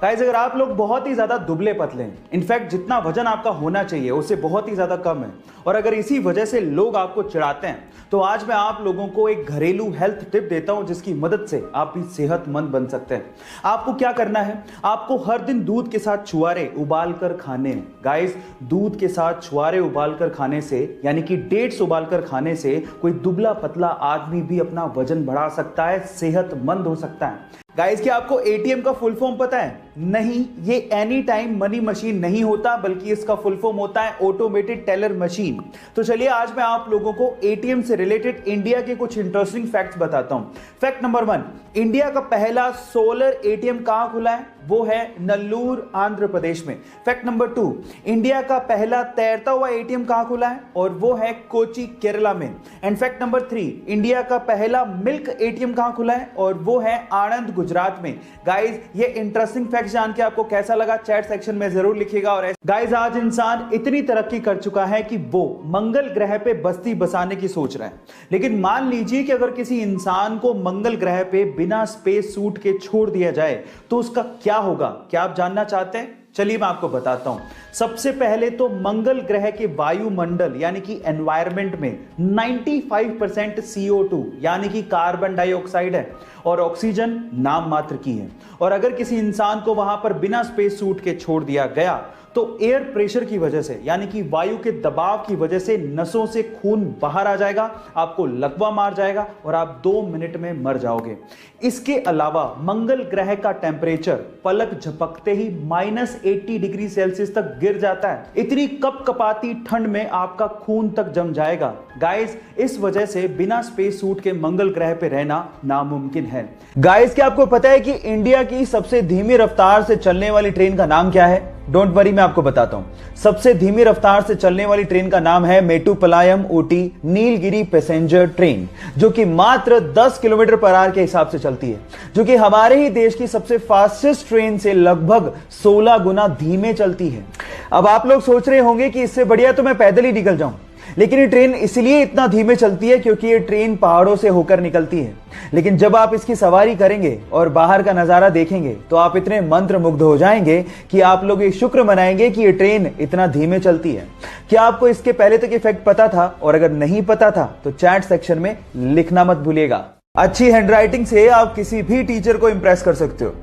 Guys, अगर आप लोग बहुत ही ज्यादा दुबले पतले हैं, इनफैक्ट जितना वजन आपका होना चाहिए उससे बहुत ही ज्यादा कम है, और अगर इसी वजह से लोग आपको चिढ़ाते हैं, तो आज मैं आप लोगों को एक घरेलू हेल्थ टिप देता हूं जिसकी मदद से आप भी सेहतमंद बन सकते हैं। आपको क्या करना है, आपको हर दिन दूध के साथ छुआरे उबाल कर खाने हैं। गाइस, दूध के साथ छुआरे उबाल कर खाने से, यानी कि डेट्स उबाल कर खाने से कोई दुबला पतला आदमी भी अपना वजन बढ़ा सकता है, सेहतमंद हो सकता है। गाइस, क्या आपको एटीएम का फुल फॉर्म पता है? नहीं, ये एनी टाइम मनी मशीन नहीं होता, बल्कि इसका फुल फॉर्म होता है ऑटोमेटेड टेलर मशीन। तो चलिए आज मैं आप लोगों को एटीएम से रिलेटेड इंडिया के कुछ इंटरेस्टिंग फैक्ट्स बताता हूं। फैक्ट नंबर 1, इंडिया का पहला सोलर एटीएम कहां खुला है? वो है नल्लूर, आंध्र प्रदेश में। फैक्ट नंबर 2, इंडिया का पहला तैरता हुआ एटीएम कहां खुला है? और वो है कोची, केरला में। एंड फैक्ट नंबर 3, इंडिया का पहला मिल्क एटीएम कहां खुला है? और वो है आणंद, गुजरात में। गाइस, ये इंटरेस्टिंग फैक्ट जान के आपको कैसा लगा चैट सेक्शन में जरूर लिखिएगा। और गाइस, आज इंसान इतनी तरक्की कर चुका है कि वो मंगल ग्रह पे बस्ती बसाने की सोच रहा है। लेकिन मान लीजिए कि अगर किसी इंसान को मंगल ग्रह पे बिना स्पेस सूट के छोड़ दिया जाए तो उसका क्या होगा? क्या आप जानना चाहते हैं? चलिए मैं आपको बताता हूं। सबसे पहले तो मंगल ग्रह के वायुमंडल यानी कि एनवायरनमेंट में 95% CO2 यानी कि कार्बन डाइऑक्साइड है, और ऑक्सीजन नाम मात्र की है। और अगर किसी इंसान को वहां पर बिना स्पेस सूट के छोड़ दिया गया तो एयर प्रेशर की वजह से, यानी कि वायु के दबाव की वजह से नसों से खून बाहर आ जाएगा, आपको लकवा मार जाएगा और आप 2 मिनट में मर जाओगे। इसके अलावा मंगल ग्रह का टेम्परेचर पलक झपकते ही -80 डिग्री सेल्सियस तक गिर जाता है। इतनी कपकपाती ठंड में आपका खून तक जम जाएगा। गाइस, इस वजह से बिना स्पेस सूट के मंगल ग्रह पे रहना नामुमकिन है। गाइस, क्या आपको पता है कि इंडिया की सबसे धीमी रफ्तार से चलने वाली ट्रेन का नाम क्या है? डोंट वरी, मैं आपको बताता हूं। सबसे धीमी रफ्तार से चलने वाली ट्रेन का नाम है मेट्टुपालयम ऊटी नीलगिरी पैसेंजर ट्रेन, जो कि मात्र 10 किलोमीटर पर आवर के हिसाब से चलती है, जो कि हमारे ही देश की सबसे फास्टेस्ट ट्रेन से लगभग 16 गुना धीमे चलती है। अब आप लोग सोच रहे होंगे कि इससे बढ़िया तो मैं पैदल ही निकल जाऊं, लेकिन ये ट्रेन इसलिए इतना धीमे चलती है क्योंकि ये ट्रेन पहाड़ों से होकर निकलती है। लेकिन जब आप इसकी सवारी करेंगे और बाहर का नजारा देखेंगे तो आप इतने मंत्रमुग्ध हो जाएंगे कि आप लोग ये शुक्र मनाएंगे कि ये ट्रेन इतना धीमे चलती है। क्या आपको इसके पहले तक इफेक्ट पता था? और अगर नहीं पता था तो चैट सेक्शन में लिखना मत भूलिएगा। अच्छी हैंडराइटिंग से आप किसी भी टीचर को इंप्रेस कर सकते हो,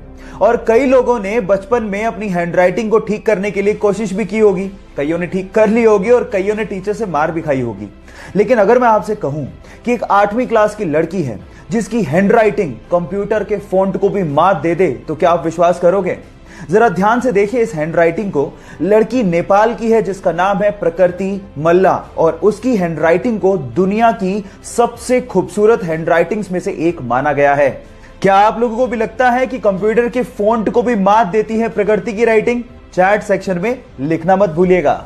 और कई लोगों ने बचपन में अपनी हैंडराइटिंग को ठीक करने के लिए कोशिश भी की होगी। कईयों ने ठीक कर ली होगी और कईयों ने टीचर से मार भी खाई होगी। लेकिन अगर मैं आपसे कहूं कि एक 8वीं क्लास की लड़की है जिसकी हैंडराइटिंग कंप्यूटर के फॉन्ट को भी मात दे दे, तो क्या आप विश्वास करोगे? जरा ध्यान से देखिए इस हैंडराइटिंग को। लड़की नेपाल की है जिसका नाम है प्रकृति मल्ला, और उसकी हैंडराइटिंग को दुनिया की सबसे खूबसूरत हैंडराइटिंग्स में से एक माना गया है। क्या आप लोगों को भी लगता है कि कंप्यूटर के फॉन्ट को भी मात देती है प्रकृति की राइटिंग? चैट सेक्शन में लिखना मत भूलिएगा।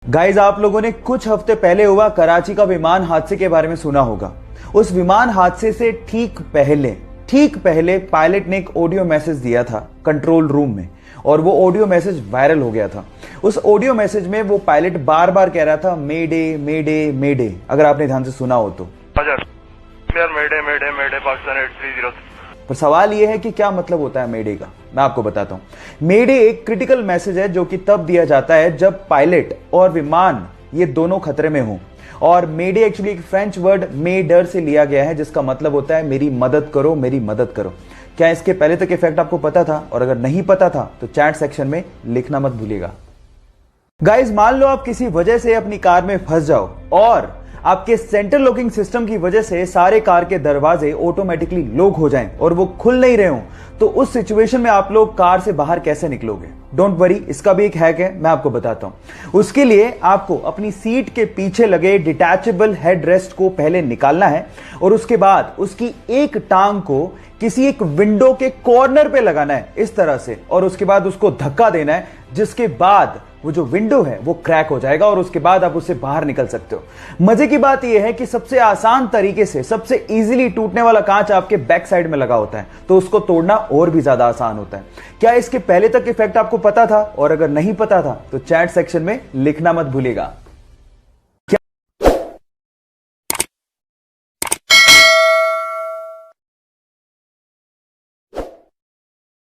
गाइस, आप लोगों ने कुछ हफ्ते पहले हुआ कराची का विमान हादसे के बारे में सुना होगा। उस विमान हादसे से ठीक पहले पायलट ने एक ऑडियो मैसेज दिया था कंट्रोल रूम में, और वो ऑडियो मैसेज वायरल हो गया था। उस ऑडियो मैसेज में वो पायलट बार बार कह रहा था मेडे मेडे मेडे, अगर आपने ध्यान से सुना हो तो। मेडे मेडे मेडे पाकिस्तान 830। पर सवाल यह है कि क्या मतलब होता है मेडे का? मैं आपको बताता हूं। मेडे एक क्रिटिकल मैसेज है जो कि तब दिया जाता है जब पायलट और विमान ये दोनों खतरे में हों। और मेडे एक्चुअली एक फ्रेंच वर्ड मेडर से लिया गया है जिसका मतलब होता है मेरी मदद करो, मेरी मदद करो। क्या इसके पहले तक इफेक्ट आपको पता था? और अगर नहीं पता था तो चैट सेक्शन में लिखना मत भूलिएगा। गाइस, मान लो आप किसी वजह से अपनी कार में फंस जाओ और आपके सेंट्रल लॉकिंग सिस्टम की वजह से सारे कार के दरवाजे ऑटोमेटिकली लॉक हो जाएं और वो खुल नहीं रहे हो, तो उस सिचुएशन में आप लोग कार से बाहर कैसे निकलोगे? डोंट वरी, इसका भी एक हैक है, मैं आपको बताता हूं। उसके लिए आपको अपनी सीट के पीछे लगे डिटैचेबल हेड रेस्ट को पहले निकालना है, और उसके बाद उसकी एक टांग को किसी एक विंडो के कॉर्नर पे लगाना है इस तरह से, और उसके बाद उसको धक्का देना है, जिसके बाद वो जो विंडो है वो क्रैक हो जाएगा और उसके बाद आप उससे बाहर निकल सकते हो। मजे की बात यह है कि सबसे आसान तरीके से, सबसे इजीली टूटने वाला कांच आपके बैक साइड में लगा होता है, तो उसको तोड़ना और भी ज्यादा आसान होता है। क्या इसके पहले तक इफेक्ट आपको पता था? और अगर नहीं पता था तो चैट सेक्शन में लिखना मत भूलिएगा।